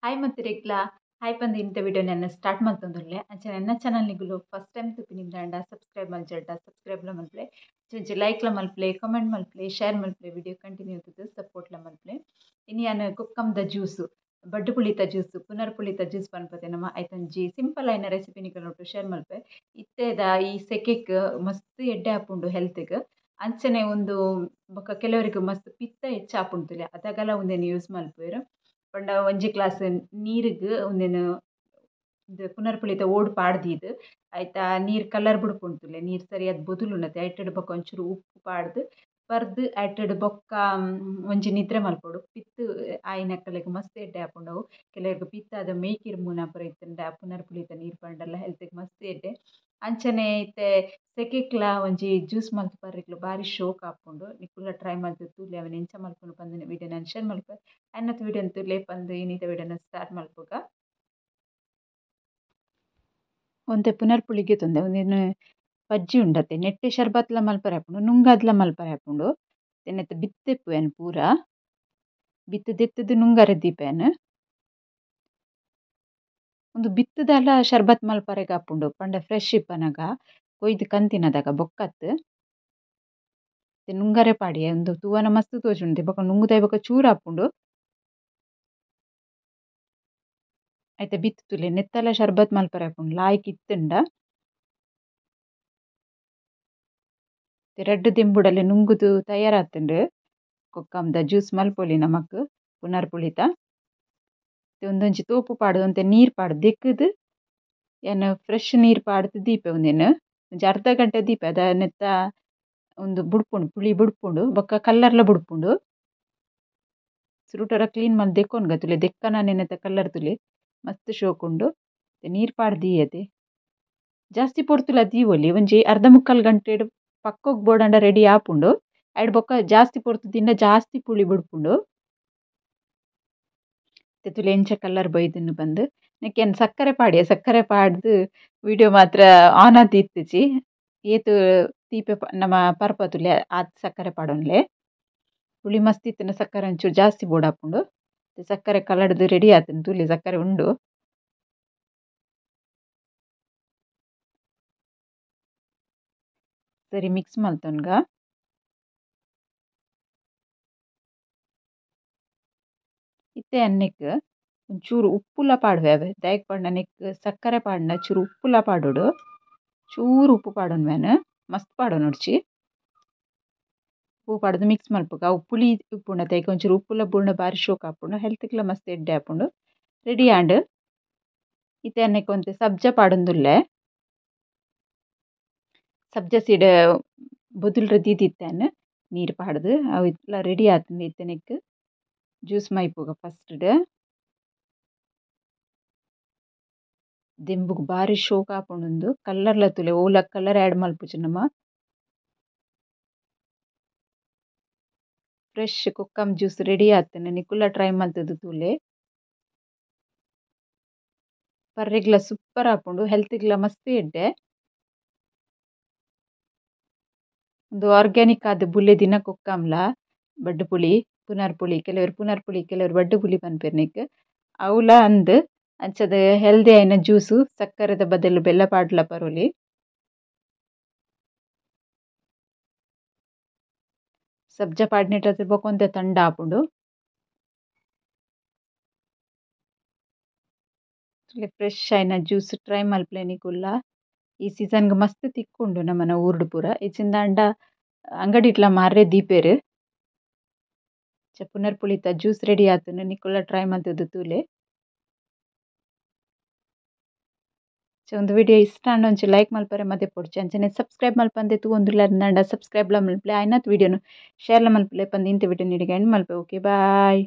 Hi ಮತ್ತು ರೆಗ್ಲಾ hi ಪಂದು ಇಂಥ video ನನ್ನ ಸ್ಟಾರ್ಟ್ ಮಾಡ್ತಂದುಲ್ಲೆ ಅಂಚೆ ನನ್ನ ಚಾನಲ್ ನಿಗುಲು ಫಸ್ಟ್ ಟೈಮ್ ತುಪ್ಪಿನಿಂದ ಸಬ್ಸ್ಕ್ರೈಬ್ ಮಲ್ಜಡ್ಡ ಸಬ್ಸ್ಕ್ರೈಬ್ಲ ಮಲ್ಪಲೆ ಚುಂಚಿ ಲೈಕ್ಲ ಮಲ್ಪಲೆ ಕಮೆಂಟ್ ಮಲ್ಪಲೆ ಶೇರ್ ಮಲ್ಪಲೆ ವಿಡಿಯೋ ಕಂಟಿನ್ಯೂ ಇರ್ತದೆ ಸಪೋರ್ಟ್ಲ ಮಲ್ಪಲೆ ಇನ್ನು ನಾನು ಕುಕ್ಕಮ್ದ ಜ್ಯೂಸು ಬಡ್ಡು ಪುಳಿತ ಜ್ಯೂಸು ಪುನರ್ ಪುಳಿತ ಜ್ಯೂಸ್ ಪನ್ಪತೆ ನಮ್ಮ ಐತಂಜಿ ಸಿಂಪಲ್ ಆಯ್ನ ರೆಸಿಪಿ ನಿಕಲ್ ನೋಟು ಶೇರ್ ಮಲ್ಪೆ ಇತ್ತೇದ ಈ ಸೆಕೆಗ್ ಮಸ್ತ್ ಎಡ್ಡೆ ಆಪುಂಡು ಹೆಲ್ತ್ಗೆ ಅಂಚನೆ ಒಂದು ಬೊಕ ಕೆಲವರಿಗೆ ಮಸ್ತ್ ಪಿತ್ತ ಹೆಚ್ಚು ಆಪುಂಡುಲೆ ಅದಾಗಲ ಒಂದೇನು ಯೂಸ್ ಮಲ್ಪುವೆರು ಪಂಡ ಒಂಜಿ ಗ್ಲಾಸ್ ನೀರಿಗೆ ಒಂದೇನು ಇದು ಪುನರ್ಪುಳಿತ ಓಡ್ ಪಾಡ್ದಿದ್ದು ಆಯ್ತಾ ನೀರು ಕಲರ್ ಬುಡ್ಪುಂಡ್ತುಲೆ ನೀರು ಸರಿಯಾದ ಬೊದುಲುಂಡತೆ ಐಟಡ್ ಬೊಕ್ಕ ಒಂಚೂರು ಉಪ್ಪು ಪಾಡ್ದು ಬರ್ದು ಐಟಡ್ ಬೊಕ್ಕ ಒಂಜಿ ನಿದ್ರೆ ಮಲ್ಪೊಡು ಪಿತ್ತು ಆಯ್ನಕ್ಕಲೆಗ್ ಮಸ್ತ್ ಎಡ್ಡೆ ಆಪುಂಡವು ಕೆಲವರಿಗೆ ಪಿತ್ತ ಅದ ಮೇಯ್ಕಿರ್ ಮೂನ ಪುರ ಇತ್ತಂಡ ಪುನರ್ಪುಳಿತ ನೀರು ಪಂಡಲ್ಲ ಹೆಲ್ತ್ಗೆ ಮಸ್ತ್ ಎಡ್ಡೆ ಅಂಚನೆ ಐತೆ ಸೆಕೆಕ್ಲ ಒಂಜಿ ಜ್ಯೂಸ್ ಮಲ್ತು ಬರ್ರಿಕ್ಲು ಬಾರಿ ಶೋಕ್ ಆಪುಂಡು ನಿಕುಲ್ಲ ಟ್ರೈ ಮಲ್ತು ತೂಲೆ ಅವನ ಎಂಚ ಮಲ್ಪುಂಡು ಪಂದಿನ ವಿಡಿಯೋ ನಾನು ಶೇರ್ ಮಲ್ಪೆ ಅನ್ನತ್ ವಿಡಿಯೋ ಅಂತೂ ಲೇಪಂದು ಇನ್ನಿತ ವಿಡಿಯೋನ ಸ್ಟಾರ್ಟ್ ಮಲ್ಪುಗ ಒಂತೆ ಪುನರ್ಪುಳಿಗೆ ತೊಂದೆ ಒಂದೇನು ಪಜ್ಜಿ ಉಂಡತೆ ನೆಟ್ಟೆ ಶರ್ಬತ್ಲ ಮಲ್ಪರೆ ಹಾಪುಂಡು ನುಂಗದ್ಲ ಮಲ್ಪರೆ ಹಾಪುಂಡು ತೆನೆತ್ತ ಬಿತ್ತೆಪ್ಪುವೆನು ಪೂರ ಬಿತ್ತದೆತ್ತದು ನುಂಗರೆ ದೀಪೇನು ಒಂದು ಬಿತ್ತದಲ್ಲ ಶರ್ಬತ್ ಮಲ್ಪರೆಗೆ ಹಾಪುಂಡು ಪಂಡ ಫ್ರೆಶ್ ಇಪ್ಪನಗ ಕೊಯ್ದು ಕಂತಿನದಾಗ ಬೊಕ್ಕತ್ತು ನುಂಗರೆ ಪಾಡಿ ಒಂದು ತೂವನ ಮಸ್ತ್ ತೋಜುಂಡು ಬೊಕ ನುಂಗುದಾಯ್ ಬೊಕ ಚೂರು ಹಾಪುಂಡು ಐತೆ ಬಿತ್ತುಲೆ ನೆತ್ತಲ ಶರ್ಬತ್ ಮಲ್ಪರೆ ಹಾಪುಂಡು ಲಾಯ್ಕ್ ಇತ್ತುಂಡ ರಡ್ಡು ದೆಂಬುಡಲೆ ನುಂಗುದು ತಯಾರಾತುಂಡು ಕೊಕ್ಕಮ್ದ ಜ್ಯೂಸ್ ಮಲ್ಪೊಲಿ ನಮಕ್ ಪುನರ್ಪುಳಿತ ಒಂದೊಂಜಿ ತೋಪು ಪಾಡು ಒಂತೆ ನೀರು ಪಾಡು ದೆಕ್ಕದು ಏನು ಫ್ರೆಶ್ ನೀರು ಪಾಡ್ದು ದೀಪೆ ಒಂದೇನು ಒಂಜಿ ಅರ್ಧ ಗಂಟೆ ದೀಪೆ ಅದ ನೆತ್ತ ಒಂದು ಬುಡ್ಪುಂಡು ಪುಳಿ ಬುಡ್ಪುಂಡು ಬೊಕ್ಕ ಕಲ್ಲರ್ಲ ಬುಡ್ಪುಂಡು ಸುರುಟರ ಕ್ಲೀನ್ ಮಲ್ತು ದೆಕ್ಕೊನ್ಗ ತುಲೆ ದೆಕ್ಕನ ನೆನೆತ ಕಲ್ಲರ್ ತುಲೆ ಮಸ್ತ್ ಶೋಕುಂಡು ನೀರು ಪಾಡು ದೀಯದೆ ಜಾಸ್ತಿ ಪೊರ್ತುಲ ದೀವೊಲಿ ಒಂಜಿ ಅರ್ಧ ಮುಕ್ಕಾಲು ಗಂಟೆ ಪಕ್ಕೋಗ್ ಬೋಡಂಡ ರೆಡಿ ಆಪುಂಡು ಐಡ್ ಬೊಕ್ಕ ಜಾಸ್ತಿ ಪೊರ್ತು ದಿಂದ ಜಾಸ್ತಿ ಪುಳಿ ಬುಡ್ಪುಂಡು ತುಲೆ ಎಂಚ ಕಲ್ಲರ್ ಬೈದುನು ಬಂದು ನೆಕ್ಕೇನು ಸಕ್ಕರೆ ಪಾಡಿಯ ಸಕ್ಕರೆ ಪಾಡ್ದು ವಿಡಿಯೋ ಮಾತ್ರ ಆನ್ ಆತಿ ಇತ್ತಿಜಿ ಏತು ತೀಪೆ ನಮ್ಮ ಪರ್ಪ ತುಲೆ ಆತ್ ಸಕ್ಕರೆ ಪಾಡೋನ್ಲೆ ಪುಳಿ ಮಸ್ತ್ ಇತ್ತಿನ ಸಕ್ಕರೆ ಒಂಚೂರು ಜಾಸ್ತಿ ಬೋಡಾಪುಂಡು ಸಕ್ಕರೆ ಕಲಡ್ದು ರೆಡಿ ಆತುಂಡು ತುಲೆ ಸಕ್ಕರೆ ಉಂಡು ಸರಿ ಮಿಕ್ಸ್ ಮಲ್ತೊನ್ಗ ಇತ್ತೆ ಅನ್ನೆಕ್ ಒಂಚೂರು ಉಪ್ಪುಲ ಪಾಡ್ವೆ ದಯಕ್ ಪಂಡ ನೆಕ್ ಸಕ್ಕರೆ ಪಾಡ್ನ ಚೂರು ಉಪ್ಪುಲ ಪಾಡೋಡು ಚೂರು ಉಪ್ಪು ಪಾಡೋನ್ ಮ್ಯಾನ್ ಮಸ್ತ್ ಪಾಡೋನ್ ನೋಡ್ಚಿ ಉಪ್ಪು ಪಾಡ್ದು ಮಿಕ್ಸ್ ಮಲ್ಪುಗ ಅವು ಪುಳಿ ಉಪ್ಪುಂಡ ತೈಕ ಒಂಚೂರು ಉಪ್ಪುಲ ಬೂರ್ಣ ಬಾರಿ ಶೋಕ್ ಆಪುಂಡು ಹೆಲ್ತ್ಗ್ಲ ಮಸ್ತ್ ಎಡ್ಡೆ ಆಪುಂಡು ರೆಡಿ ಆಂಡ್ ಇತ್ತೆ ಅನ್ನೆಕ್ ಒಂತೆ ಸಬ್ಜ ಪಾಡೊಂದುಲ್ಲೆ ಸಬ್ಜ ಸೀಡ್ ಬೊದುಲ್ರ ದೀದಿತ್ತೇನು ನೀರು ಪಾಡ್ದು ಅವು ಇತ್ಲ ರೆಡಿ ಆತುಂಡು ಇತ್ತೆನೆಕ್ ಜ್ಯೂಸ್ ಮೈಪುಗ ಫಸ್ಟ್ ದೆಂಬುಗ್ ಬಾರಿ ಶೋಕ್ ಆಪುಂಡು ಕಲ್ಲರ್ಲ ತುಲೆ ಓಲ ಕಲರ್ ಆ್ಯಡ್ ಮಲ್ಪುಜಿ ನಮ್ಮ ಫ್ರೆಶ್ ಕೊಕ್ಕಮ್ ಜ್ಯೂಸ್ ರೆಡಿ ಆತುಂಡು ನಿಕುಲ್ಲ ಟ್ರೈ ಮಲ್ತದು ತೂಲೆ ಪರ್ರೆಗ್ಲ ಸೂಪರ್ ಆಪುಂಡು ಹೆಲ್ತ್ಗ್ಲ ಮಸ್ತ್ ಎಡ್ಡೆ ಒಂದು ಆರ್ಗ್ಯಾನಿಕ್ ಆದ ಬುಲ್ಲೆ ದಿನ ಕೊಕ್ಕಮ್ಲ ಬಡ್ಡು ಪುಳಿ ಪುನರ್ಪುಳಿ ಕೆಲವರು ಬಡ್ಡು ಪುಳಿ ಪನ್ಪೆರ್ನಿಕ್ ಅವಲ ಅಂದ್ ಅಂಚದ ಹೆಲ್ದಿ ಆಯ್ನ ಜ್ಯೂಸು ಸಕ್ಕರೆದ ಬದಲು ಬೆಲ್ಲ ಪಾಡ್ಲ ಪರೋಲಿ ಸಬ್ಜ ಪಾಡ್ನಿಟ್ಟ ಬೊಕೊಂತೆ ತಂಡ ಆಪುಂಡು ಫ್ರೆಶ್ ಆಯ್ನ ಜ್ಯೂಸ್ ಟ್ರೈ ಮಲ್ಪಲೆನಿಕುಲ್ಲ ಈ ಸೀಸನ್ಗೆ ಮಸ್ತ್ ತಿಕ್ಕುಂಡು ನಮ್ಮನ ಊರ್ಡು ಪೂರ ಇಚ್ಚಿಂದಾಂಡ ಅಂಗಡಿಟ್ಲ ಮಾರ್ರೆ ದೀಪೇರು ಪುನರ್ಪುಳಿತ ಜ್ಯೂಸ್ ರೆಡಿ ಆತುಂಡು ನಿಕುಲ್ಲ ಟ್ರೈ ಮಲ್ತದು ತೂಲೆ ಒಂದು ವಿಡಿಯೋ ಇಷ್ಟ ಒಂಚೂರು ಲೈಕ್ ಮಲ್ಪರೆ ಮತ್ತೆ ಪೊಡ್ಚಿ ಅಂಚನೆ ಸಬ್ಸ್ಕ್ರೈಬ್ ಮಲ್ಪಂದೆ ತೂವೊಂದುಲ್ಲೆರ್ ಸಬ್ಸ್ಕ್ರೈಬ್ಲ ಮಲ್ಪಲೆ ಆಯ್ನತ್ ವಿಡಿಯೋನು ಶೇರ್ಲ ಮಲ್ಪಲೆ ಪಂದು ಇಂಥ ವಿಡಿಯೋ ನೀಡಿಗೆ ಎಂಡ್ ಮಲ್ಪೆ ಓಕೆ ಬಾಯ್.